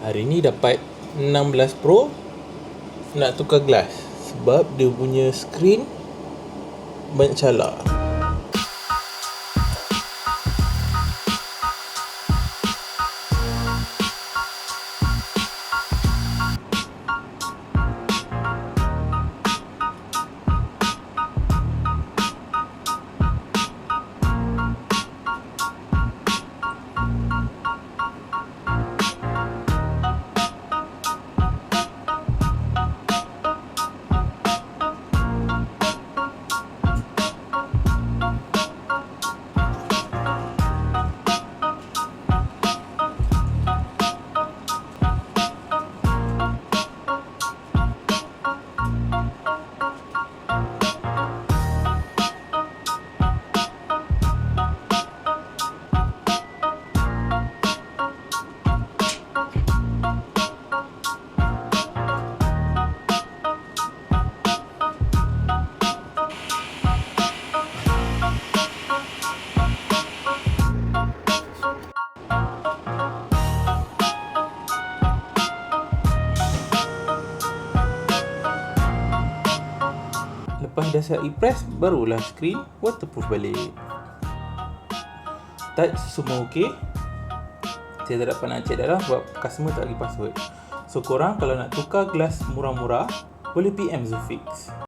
Hari ni dapat 16 Pro, nak tukar gelas sebab dia punya skrin banyak calak. Lepas dah siap e-press, barulah skrin waterproof balik. Touch semua okey. Saya tak dapat nak check dalam sebab customer tak bagi password. So korang kalau nak tukar gelas murah-murah, boleh PM Zulfix.